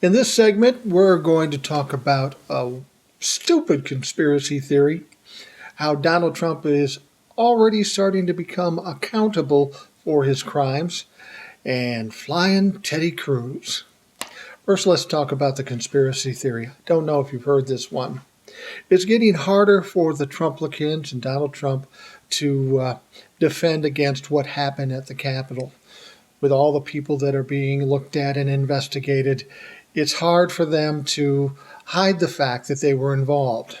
In this segment, we're going to talk about a stupid conspiracy theory, how Donald Trump is already starting to become accountable for his crimes, and flying Teddy Cruze. First, let's talk about the conspiracy theory. I don't know if you've heard this one. It's getting harder for the Trumplicans and Donald Trump to defend against what happened at the Capitol. With all the people that are being looked at and investigated, it's hard for them to hide the fact that they were involved.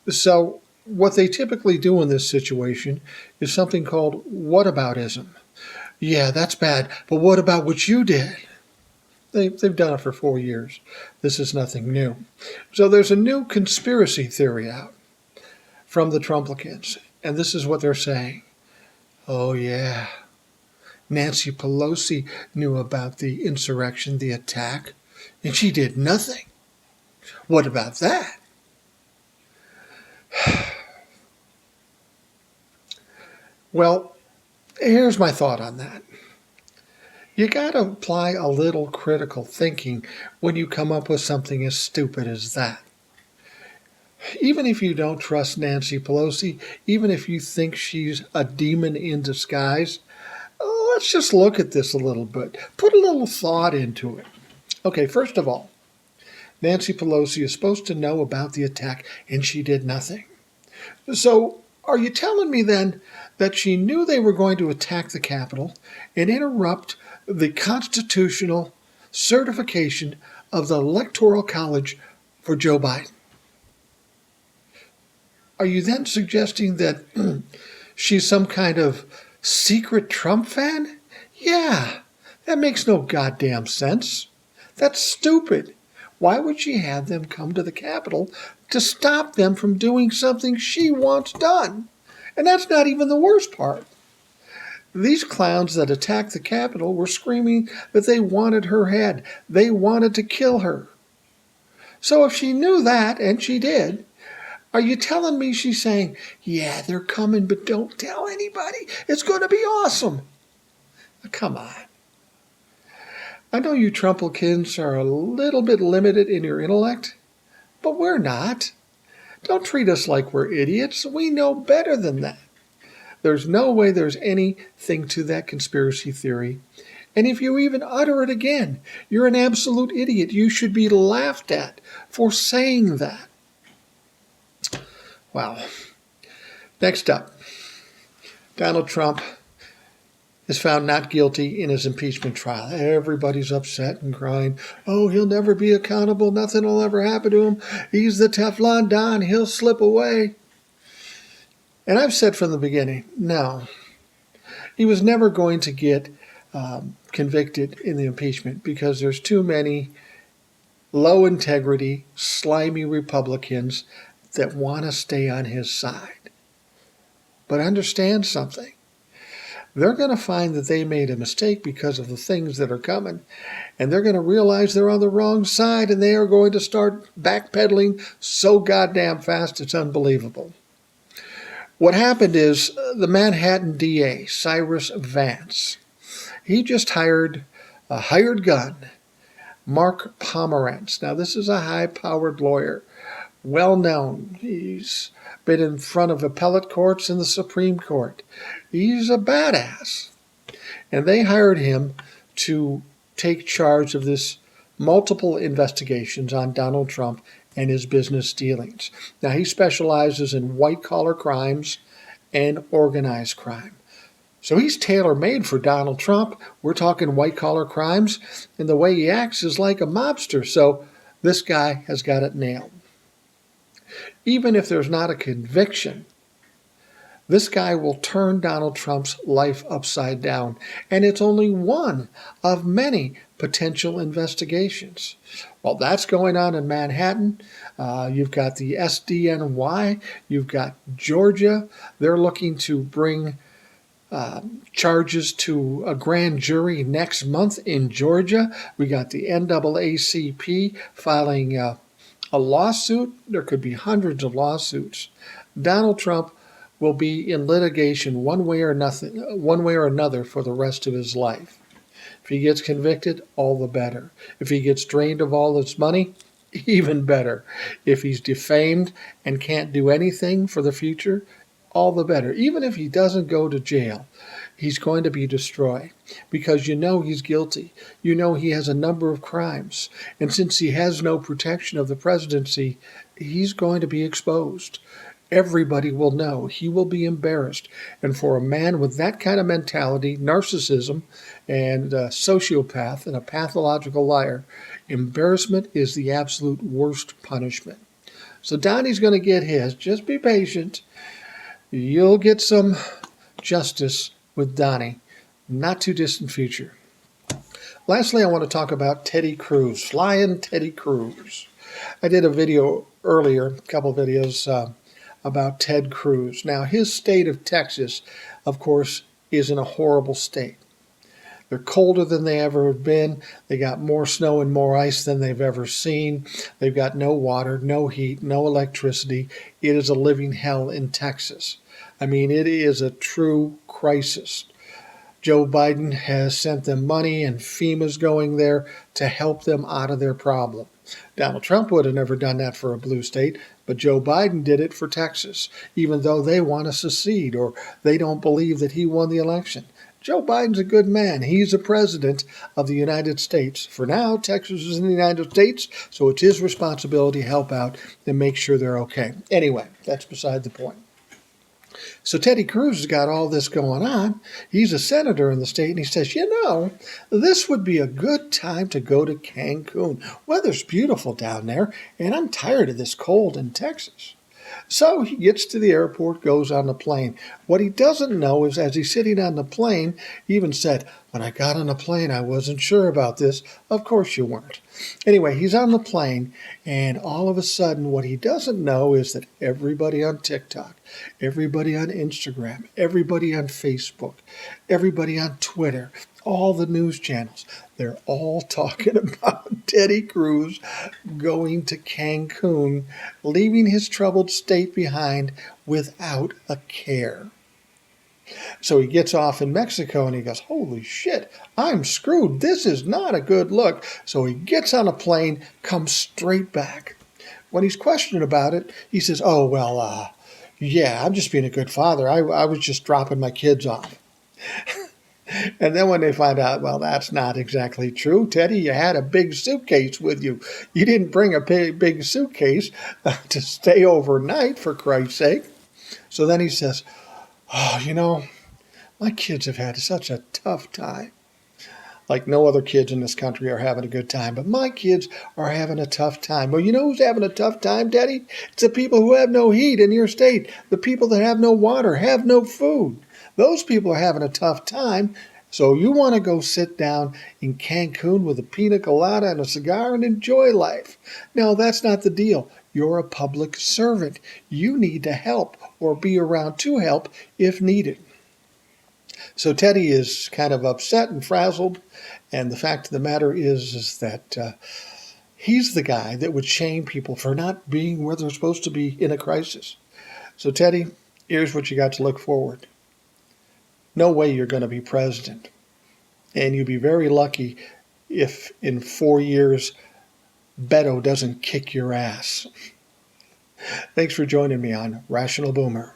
So, what they typically do in this situation is something called whataboutism. Yeah, that's bad, but what about what you did? They've done it for 4 years. This is nothing new. So there's a new conspiracy theory out from the Trumplicans, and this is what they're saying. Oh, yeah, Nancy Pelosi knew about the insurrection, the attack, and she did nothing. What about that? Well, here's my thought on that. You got to apply a little critical thinking when you come up with something as stupid as that. Even if you don't trust Nancy Pelosi, even if you think she's a demon in disguise, let's just look at this a little bit. Put a little thought into it. Okay, first of all, Nancy Pelosi is supposed to know about the attack, and she did nothing. So, are you telling me then that she knew they were going to attack the Capitol and interrupt the constitutional certification of the Electoral College for Joe Biden? Are you then suggesting that she's some kind of secret Trump fan? Yeah, that makes no goddamn sense. That's stupid. Why would she have them come to the Capitol to stop them from doing something she wants done? And that's not even the worst part. These clowns that attacked the Capitol were screaming that they wanted her head. They wanted to kill her. So if she knew that, and she did, are you telling me she's saying, yeah, they're coming, but don't tell anybody. It's going to be awesome. Come on. I know you Trumplicans are a little bit limited in your intellect, but we're not. Don't treat us like we're idiots. We know better than that. There's no way there's anything to that conspiracy theory. And if you even utter it again, you're an absolute idiot. You should be laughed at for saying that. Wow. Next up, Donald Trump is found not guilty in his impeachment trial. Everybody's upset and crying, oh, he'll never be accountable. Nothing will ever happen to him. He's the Teflon Don. He'll slip away. And I've said from the beginning, no, he was never going to get convicted in the impeachment because there's too many low integrity, slimy Republicans that want to stay on his side. But understand something. They're going to find that they made a mistake because of the things that are coming, and they're going to realize they're on the wrong side, and they are going to start backpedaling so goddamn fast it's unbelievable. What happened is the Manhattan DA, Cyrus Vance, he just hired a hired gun, Mark Pomerantz. Now, this is a high-powered lawyer, well-known. He's been in front of appellate courts and the Supreme Court. He's a badass. And they hired him to take charge of this multiple investigations on Donald Trump and his business dealings. Now, he specializes in white-collar crimes and organized crime. So he's tailor-made for Donald Trump. We're talking white-collar crimes, and the way he acts is like a mobster. So this guy has got it nailed. Even if there's not a conviction, this guy will turn Donald Trump's life upside down. And it's only one of many potential investigations. Well, that's going on in Manhattan. You've got the SDNY. You've got Georgia. They're looking to bring charges to a grand jury next month in Georgia. We got the NAACP filing a lawsuit. There could be hundreds of lawsuits. Donald Trump will be in litigation one way or another for the rest of his life. If he gets convicted, all the better. If he gets drained of all his money, even better. If he's defamed and can't do anything for the future, all the better. Even if he doesn't go to jail, he's going to be destroyed because you know he's guilty. You know he has a number of crimes. And since he has no protection of the presidency, he's going to be exposed. Everybody will know. He will be embarrassed. And for a man with that kind of mentality, narcissism, and a sociopath and a pathological liar, embarrassment is the absolute worst punishment. So Donnie's going to get his. Just be patient. You'll get some justice with Donnie. Not too distant future. Lastly, I want to talk about Teddy Cruze, Flying Teddy Cruze. I did a video earlier, a couple of videos, about Ted Cruz. Now, his state of Texas, of course, is in a horrible state. They're colder than they ever have been. They got more snow and more ice than they've ever seen. They've got no water, no heat, no electricity. It is a living hell in Texas. I mean, it is a true crisis. Joe Biden has sent them money, and FEMA's going there to help them out of their problem. Donald Trump would have never done that for a blue state, but Joe Biden did it for Texas, even though they want to secede or they don't believe that he won the election. Joe Biden's a good man. He's the president of the United States. For now, Texas is in the United States, so it's his responsibility to help out and make sure they're okay. Anyway, that's beside the point. So Teddy Cruz has got all this going on. He's a senator in the state, and he says, this would be a good time to go to Cancun. Weather's beautiful down there, and I'm tired of this cold in Texas. So he gets to the airport, goes on the plane. What he doesn't know is as he's sitting on the plane, he even said, when I got on the plane, I wasn't sure about this. Of course you weren't. Anyway, he's on the plane, and all of a sudden, what he doesn't know is that everybody on TikTok, everybody on Instagram, everybody on Facebook, everybody on Twitter, all the news channels, they're all talking about Teddy Cruz going to Cancun, leaving his troubled state behind without a care. So he gets off in Mexico and he goes, holy shit, I'm screwed. This is not a good look. So he gets on a plane, comes straight back. When he's questioned about it, he says, yeah, I'm just being a good father. I was just dropping my kids off. And then when they find out, well, that's not exactly true. Teddy, you had a big suitcase with you. You didn't bring a big suitcase to stay overnight, for Christ's sake. So then he says, my kids have had such a tough time. Like no other kids in this country are having a good time, but my kids are having a tough time. Well, you know who's having a tough time, Teddy? It's the people who have no heat in your state, the people that have no water, have no food. Those people are having a tough time. So you want to go sit down in Cancun with a pina colada and a cigar and enjoy life. No, that's not the deal. You're a public servant. You need to help or be around to help if needed. So Teddy is kind of upset and frazzled, and the fact of the matter is that he's the guy that would shame people for not being where they're supposed to be in a crisis. So Teddy, here's what you got to look forward. No way you're going to be president. And you'd be very lucky if in 4 years Beto doesn't kick your ass. Thanks for joining me on Rational Boomer.